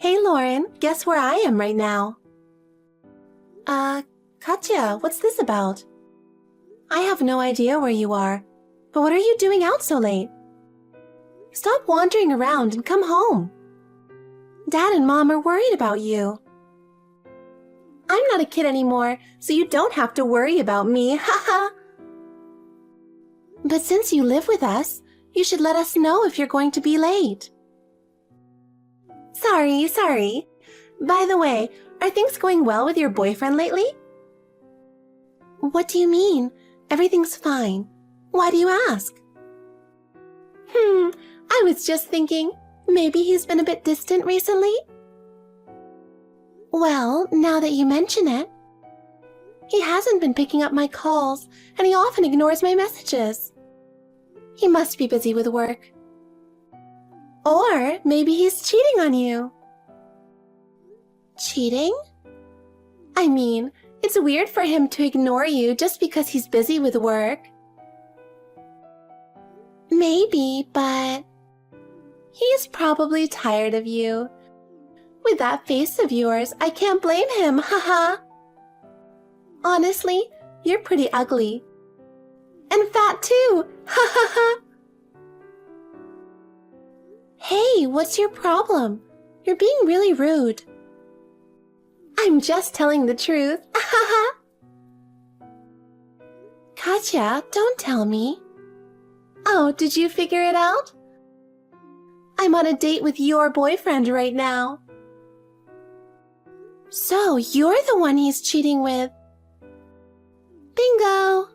Hey Lauren, guess where I am right now? Katya, what's this about? I have no idea where you are, but what are you doing out so late? Stop wandering around and come home. Dad and Mom are worried about you. I'm not a kid anymore, so you don't have to worry about me, haha. But since you live with us, you should let us know if you're going to be late. Sorry. By the way, are things going well with your boyfriend lately? What do you mean? Everything's fine. Why do you ask? I was just thinking, maybe he's been a bit distant recently? Well, now that you mention it, he hasn't been picking up my calls, and he often ignores my messages. He must be busy with work. Or maybe he's cheating on you. Cheating? I mean, it's weird for him to ignore you just because he's busy with work. Maybe, but he's probably tired of you. With that face of yours, I can't blame him, haha. Honestly, you're pretty ugly. And fat too, ha ha ha. Hey, what's your problem? You're being really rude. I'm just telling the truth, haha. Katya, don't tell me. Oh, did you figure it out? I'm on a date with your boyfriend right now. So, you're the one he's cheating with. Bingo!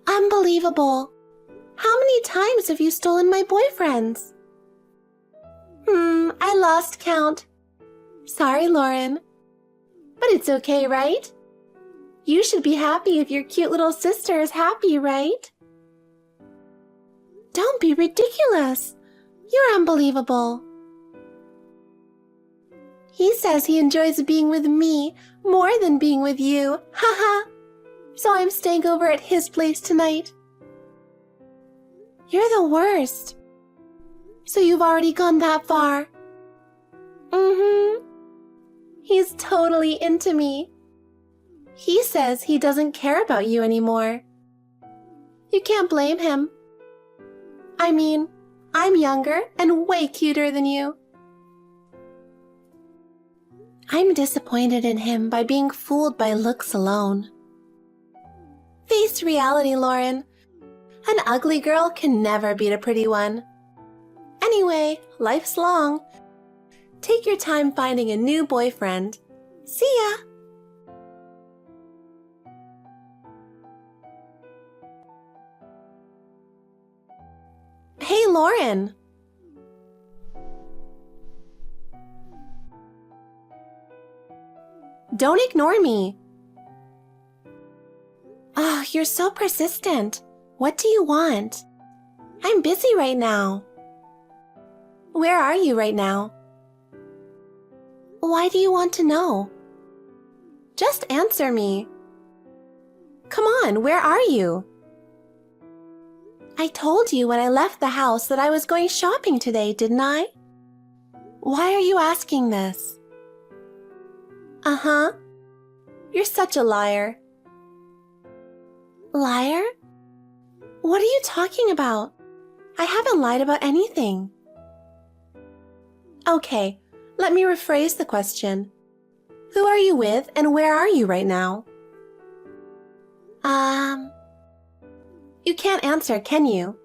Unbelievable. How many times have you stolen my boyfriends? I lost count. Sorry, Lauren. But it's okay, right? You should be happy if your cute little sister is happy, right? Don't be ridiculous. You're unbelievable. He says he enjoys being with me more than being with you, haha. So I'm staying over at his place tonight. You're the worst. So you've already gone that far? He's totally into me. He says he doesn't care about you anymore. You can't blame him. I mean, I'm younger and way cuter than you. I'm disappointed in him by being fooled by looks alone. Face reality, Lauren. An ugly girl can never beat a pretty one. Anyway, life's long. Take your time finding a new boyfriend. See ya! Hey, Lauren! Don't ignore me. Oh, you're so persistent. What do you want? I'm busy right now. Where are you right now? Why do you want to know? Just answer me. Come on, where are you? I told you when I left the house that I was going shopping today, didn't I? Why are you asking this? Uh-huh. You're such a liar. Liar? What are you talking about? I haven't lied about anything. Okay, let me rephrase the question. Who are you with and where are you right now? You can't answer, can you?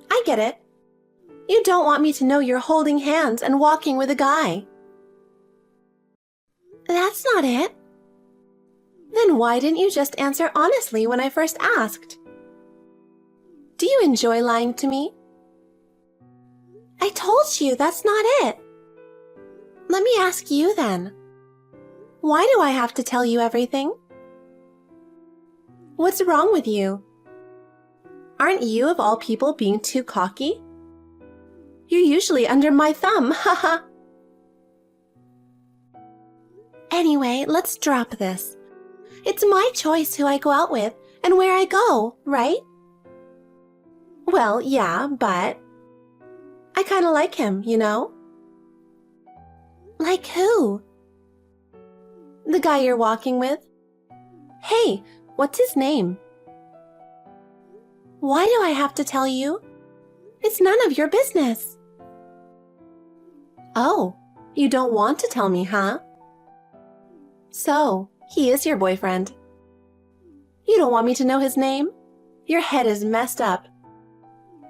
I get it. You don't want me to know you're holding hands and walking with a guy. That's not it. Then why didn't you just answer honestly when I first asked? Do you enjoy lying to me? I told you that's not it. Let me ask you then. Why do I have to tell you everything? What's wrong with you? Aren't you of all people being too cocky? You're usually under my thumb, haha. Anyway, let's drop this. It's my choice who I go out with and where I go, right? Well, yeah, but I kind of like him, you know? Like who? The guy you're walking with. Hey, what's his name? Why do I have to tell you? It's none of your business. Oh, you don't want to tell me, huh? So, he is your boyfriend. You don't want me to know his name? Your head is messed up.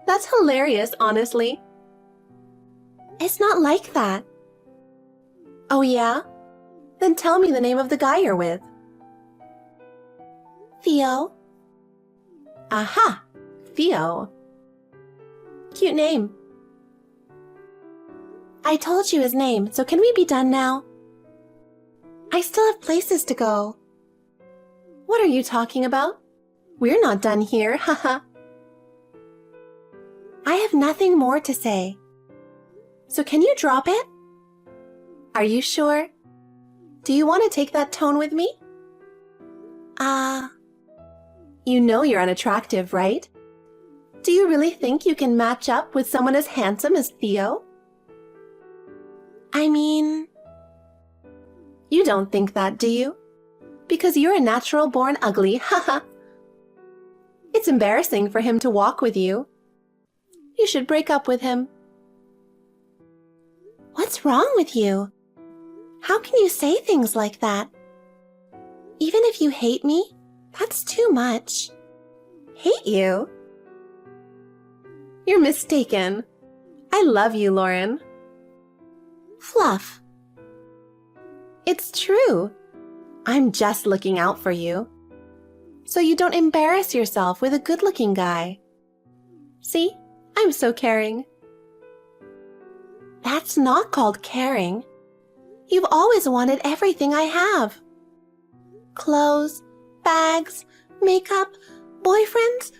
That's hilarious, honestly. It's not like that. Oh yeah? Then tell me the name of the guy you're with. Theo. Aha! Theo. Cute name. I told you his name, so can we be done now? I still have places to go. What are you talking about? We're not done here, haha. I have nothing more to say. So can you drop it? Are you sure? Do you want to take that tone with me? You know you're unattractive, right? Do you really think you can match up with someone as handsome as Theo? I mean... You don't think that, do you? Because you're a natural-born ugly, haha. It's embarrassing for him to walk with you. You should break up with him. What's wrong with you? How can you say things like that? Even if you hate me, that's too much. Hate you? You're mistaken. I love you, Lauren. Fluff. It's true. I'm just looking out for you. So you don't embarrass yourself with a good-looking guy. See? I'm so caring. That's not called caring. You've always wanted everything I have. Clothes, bags, makeup, boyfriends,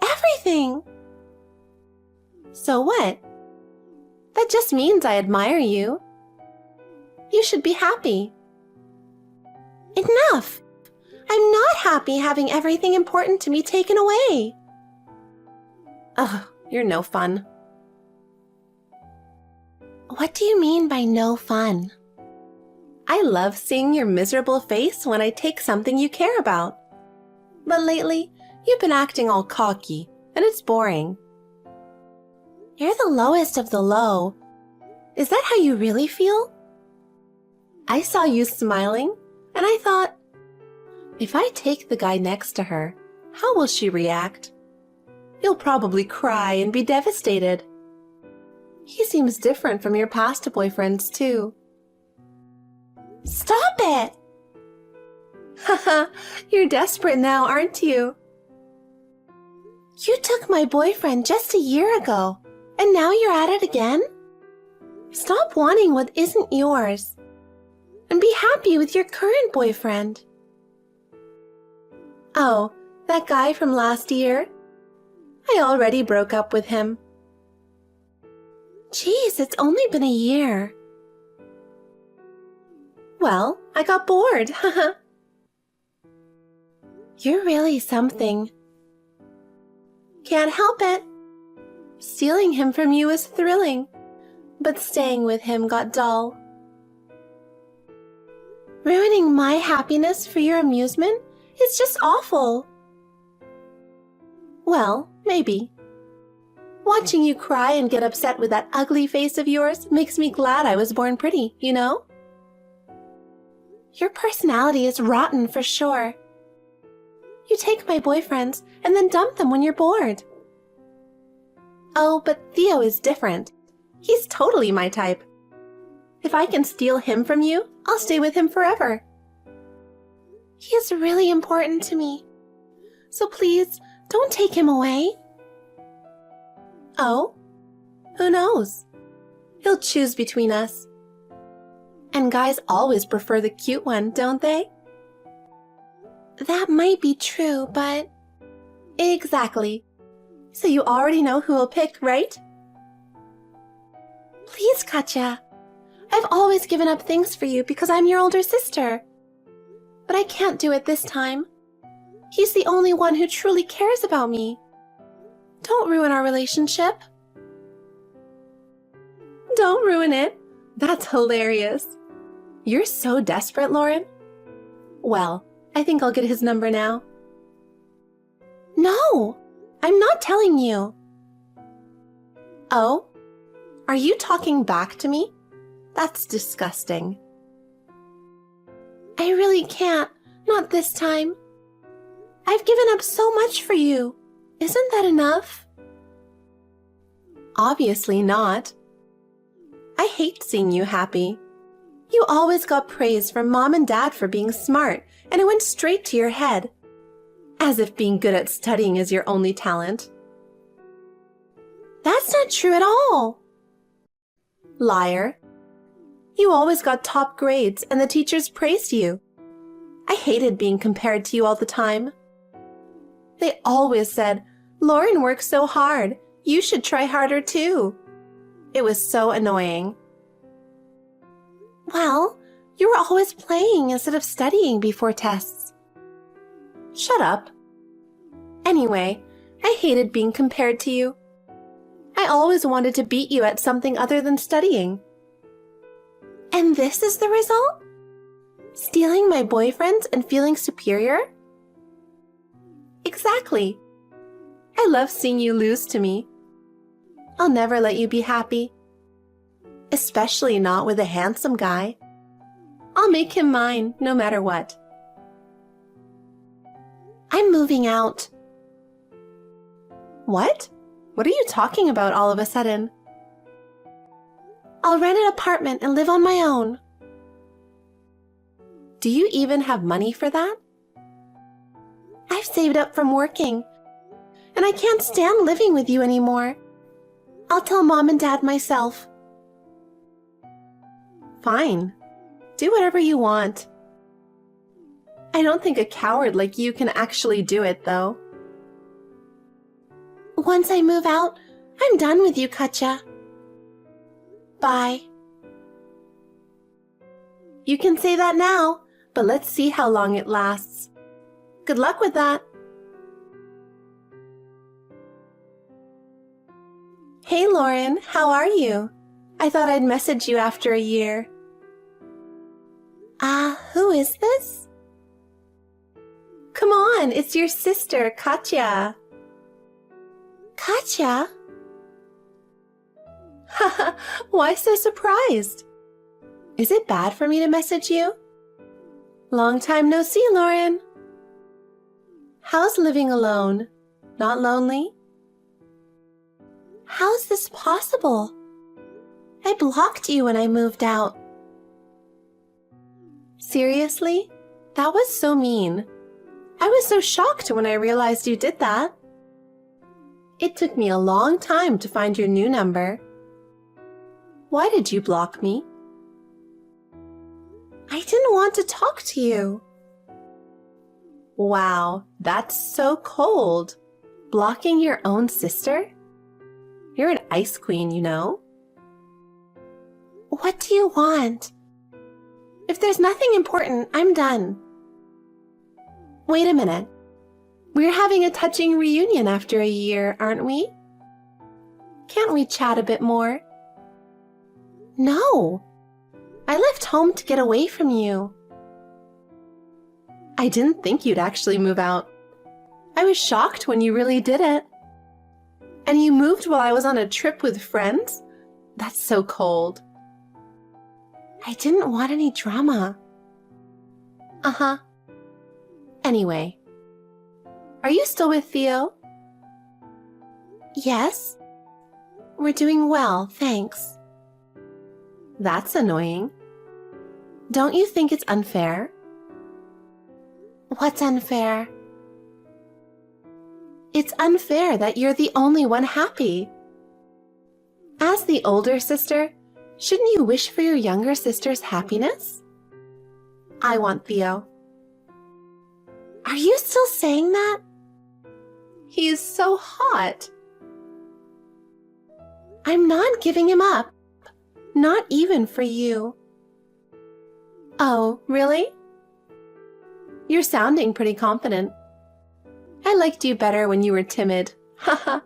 everything. So what? That just means I admire you. You should be happy. Enough! I'm not happy having everything important to me taken away. Ugh, you're no fun. What do you mean by no fun? I love seeing your miserable face when I take something you care about. But lately, you've been acting all cocky, and it's boring. You're the lowest of the low. Is that how you really feel? I saw you smiling, and I thought, if I take the guy next to her, how will she react? You'll probably cry and be devastated. He seems different from your past boyfriends, too. Stop it! Haha, you're desperate now, aren't you? You took my boyfriend just a year ago, and now you're at it again? Stop wanting what isn't yours, and be happy with your current boyfriend. Oh, that guy from last year? I already broke up with him. Geez, it's only been a year. Well, I got bored, haha. You're really something. Can't help it. Stealing him from you is thrilling, but staying with him got dull. Ruining my happiness for your amusement is just awful. Well, maybe. Watching you cry and get upset with that ugly face of yours makes me glad I was born pretty, you know? Your personality is rotten for sure. You take my boyfriends and then dump them when you're bored. Oh, but Theo is different. He's totally my type. If I can steal him from you, I'll stay with him forever. He is really important to me. So please, don't take him away. Oh? Who knows? He'll choose between us. And guys always prefer the cute one, don't they? That might be true, but... Exactly. So you already know who will pick, right? Please, Katya. I've always given up things for you because I'm your older sister. But I can't do it this time. He's the only one who truly cares about me. Don't ruin our relationship. Don't ruin it. That's hilarious. You're so desperate, Lauren. Well, I think I'll get his number now. No, I'm not telling you. Oh, are you talking back to me? That's disgusting. I really can't, not this time. I've given up so much for you. Isn't that enough? Obviously not. I hate seeing you happy. You always got praise from Mom and Dad for being smart, and it went straight to your head. As if being good at studying is your only talent. That's not true at all. Liar. You always got top grades and the teachers praised you. I hated being compared to you all the time. They always said, Lauren works so hard. You should try harder too. It was so annoying. Well, you were always playing instead of studying before tests. Shut up. Anyway, I hated being compared to you. I always wanted to beat you at something other than studying. And this is the result? Stealing my boyfriends and feeling superior? Exactly. I love seeing you lose to me. I'll never let you be happy. Especially not with a handsome guy. I'll make him mine no matter what. I'm moving out. What? What are you talking about all of a sudden? I'll rent an apartment and live on my own. Do you even have money for that? I've saved up from working, and I can't stand living with you anymore. I'll tell Mom and Dad myself. Fine. Do whatever you want. I don't think a coward like you can actually do it, though. Once I move out, I'm done with you, Katya. Bye. You can say that now, but let's see how long it lasts. Good luck with that. Hey, Lauren, how are you? I thought I'd message you after a year. Who is this? Come on, it's your sister, Katya. Katya? Haha, why so surprised? Is it bad for me to message you? Long time no see, Lauren. How's living alone? Not lonely? How's this possible? I blocked you when I moved out. Seriously? That was so mean. I was so shocked when I realized you did that. It took me a long time to find your new number. Why did you block me? I didn't want to talk to you. Wow, that's so cold. Blocking your own sister? You're an ice queen, you know. What do you want? If there's nothing important, I'm done. Wait a minute. We're having a touching reunion after a year, aren't we? Can't we chat a bit more? No. I left home to get away from you. I didn't think you'd actually move out. I was shocked when you really did it. And you moved while I was on a trip with friends? That's so cold. I didn't want any drama. Uh-huh. Anyway, are you still with Theo? Yes. We're doing well, thanks. That's annoying. Don't you think it's unfair? What's unfair? It's unfair that you're the only one happy. As the older sister, shouldn't you wish for your younger sister's happiness? I want Theo. Are you still saying that? He is so hot. I'm not giving him up. Not even for you. Oh, really? You're sounding pretty confident. I liked you better when you were timid. Haha.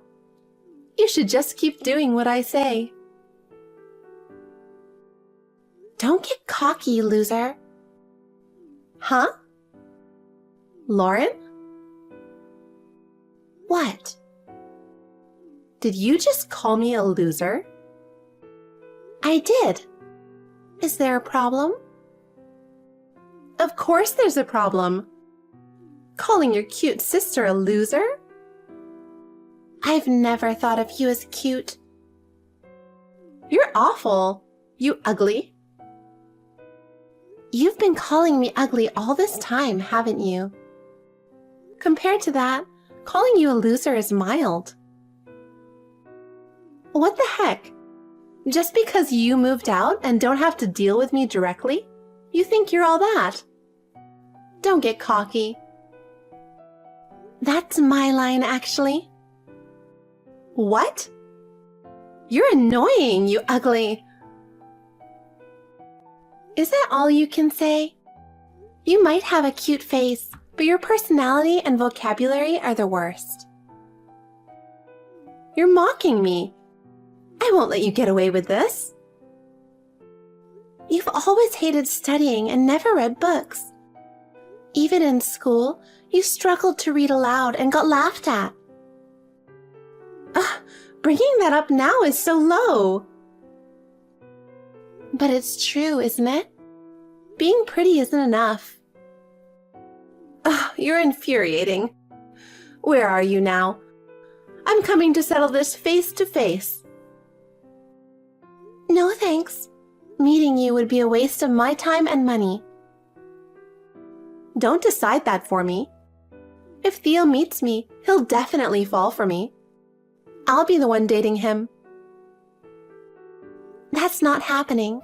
You should just keep doing what I say. Don't get cocky, loser. Huh? Lauren? What? Did you just call me a loser? I did. Is there a problem? Of course there's a problem. Calling your cute sister a loser? I've never thought of you as cute. You're awful, you ugly. You've been calling me ugly all this time, haven't you? Compared to that, calling you a loser is mild. What the heck? Just because you moved out and don't have to deal with me directly, you think you're all that? Don't get cocky. That's my line, actually. What? You're annoying, you ugly. Is that all you can say? You might have a cute face, but your personality and vocabulary are the worst. You're mocking me. I won't let you get away with this. You've always hated studying and never read books. Even in school, you struggled to read aloud and got laughed at. Ugh, bringing that up now is so low. But it's true, isn't it? Being pretty isn't enough. Ugh, you're infuriating. Where are you now? I'm coming to settle this face to face. No thanks. Meeting you would be a waste of my time and money. Don't decide that for me. If Theo meets me, he'll definitely fall for me. I'll be the one dating him. That's not happening.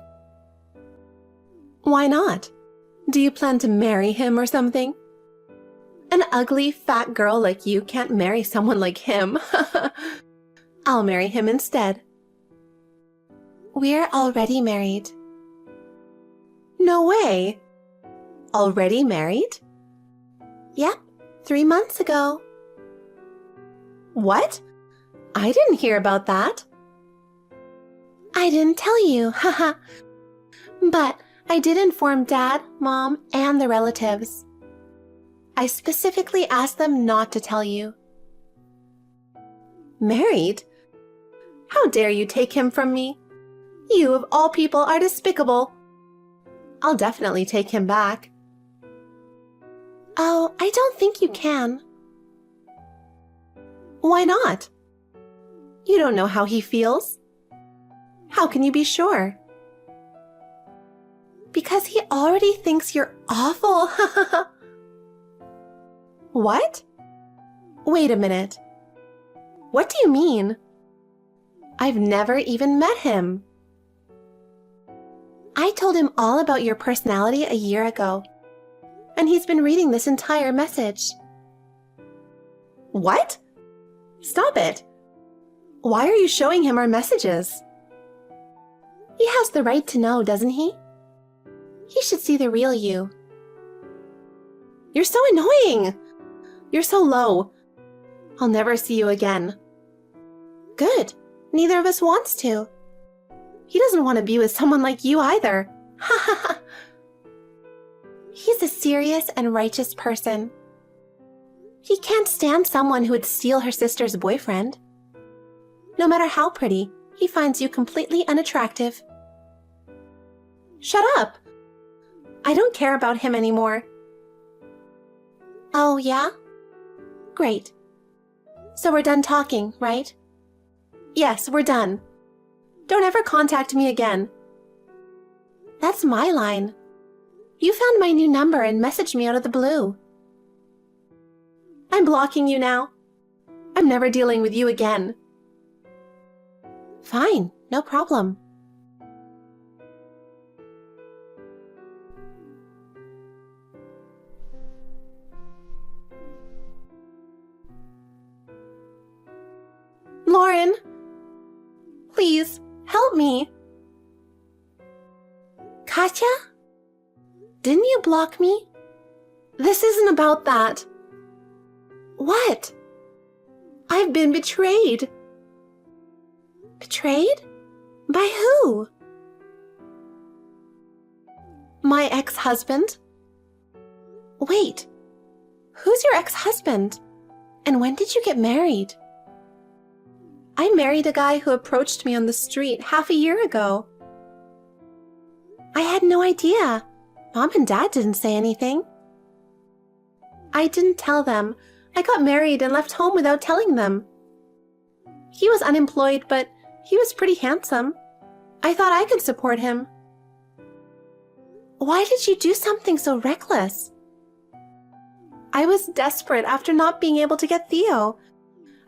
Why not? Do you plan to marry him or something? An ugly, fat girl like you can't marry someone like him. I'll marry him instead. We're already married. No way! Already married? Yep, 3 months ago. What? I didn't hear about that. I didn't tell you, haha. But I did inform Dad, Mom, and the relatives. I specifically asked them not to tell you. Married? How dare you take him from me? You, of all people, are despicable. I'll definitely take him back. Oh, I don't think you can. Why not? You don't know how he feels. How can you be sure? Because he already thinks you're awful. What? Wait a minute. What do you mean? I've never even met him. I told him all about your personality a year ago, and he's been reading this entire message. What? Stop it. Why are you showing him our messages? He has the right to know, doesn't he? He should see the real you. You're so annoying. You're so low. I'll never see you again. Good. Neither of us wants to. He doesn't want to be with someone like you either. Ha ha ha. He's a serious and righteous person. He can't stand someone who would steal her sister's boyfriend. No matter how pretty, he finds you completely unattractive. Shut up! I don't care about him anymore. Oh, yeah? Great. So we're done talking, right? Yes, we're done. Don't ever contact me again. That's my line. You found my new number and messaged me out of the blue. I'm blocking you now. I'm never dealing with you again. Fine, no problem. Lauren, please help me. Katya? Didn't you block me? This isn't about that. What? I've been betrayed. Betrayed? By who? My ex-husband? Wait, who's your ex-husband? And when did you get married? I married a guy who approached me on the street half a year ago. I had no idea. Mom and Dad didn't say anything. I didn't tell them. I got married and left home without telling them. He was unemployed, but he was pretty handsome. I thought I could support him. Why did you do something so reckless? I was desperate after not being able to get Theo.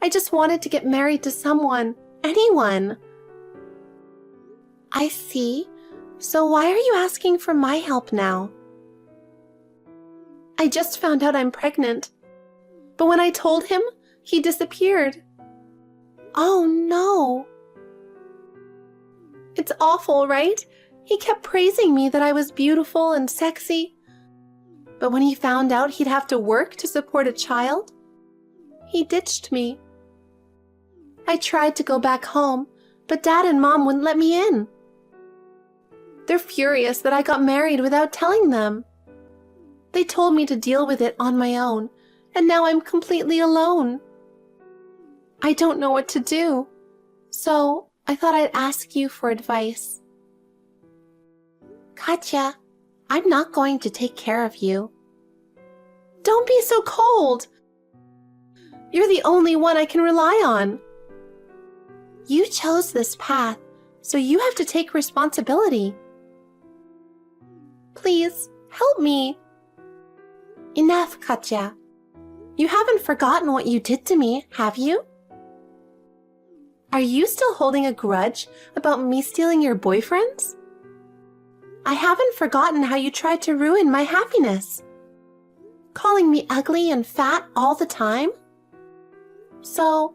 I just wanted to get married to someone, anyone. I see. So why are you asking for my help now? I just found out I'm pregnant. But when I told him, he disappeared. Oh no. It's awful, right? He kept praising me that I was beautiful and sexy. But when he found out he'd have to work to support a child, he ditched me. I tried to go back home, but Dad and Mom wouldn't let me in. They're furious that I got married without telling them. They told me to deal with it on my own, and now I'm completely alone. I don't know what to do, so I thought I'd ask you for advice. Katya, I'm not going to take care of you. Don't be so cold. You're the only one I can rely on. You chose this path, so you have to take responsibility. Please, help me. Enough, Katya. You haven't forgotten what you did to me, have you? Are you still holding a grudge about me stealing your boyfriends? I haven't forgotten how you tried to ruin my happiness. Calling me ugly and fat all the time. So,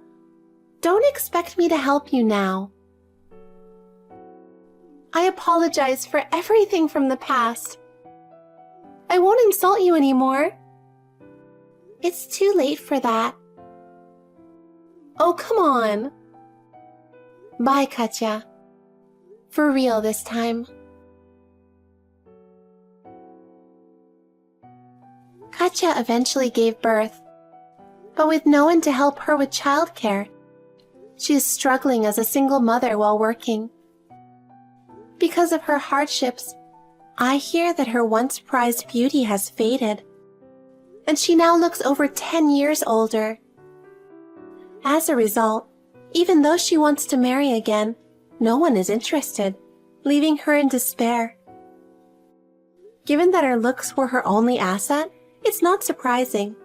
don't expect me to help you now. I apologize for everything from the past. I won't insult you anymore. It's too late for that. Oh, come on. Bye, Katya. For real this time. Katya eventually gave birth, but with no one to help her with childcare, she is struggling as a single mother while working. Because of her hardships, I hear that her once prized beauty has faded, and she now looks over 10 years older. As a result, even though she wants to marry again, no one is interested, leaving her in despair. Given that her looks were her only asset, it's not surprising.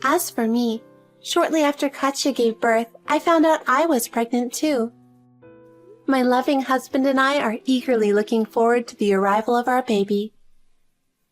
As for me, shortly after Katya gave birth, I found out I was pregnant too. My loving husband and I are eagerly looking forward to the arrival of our baby.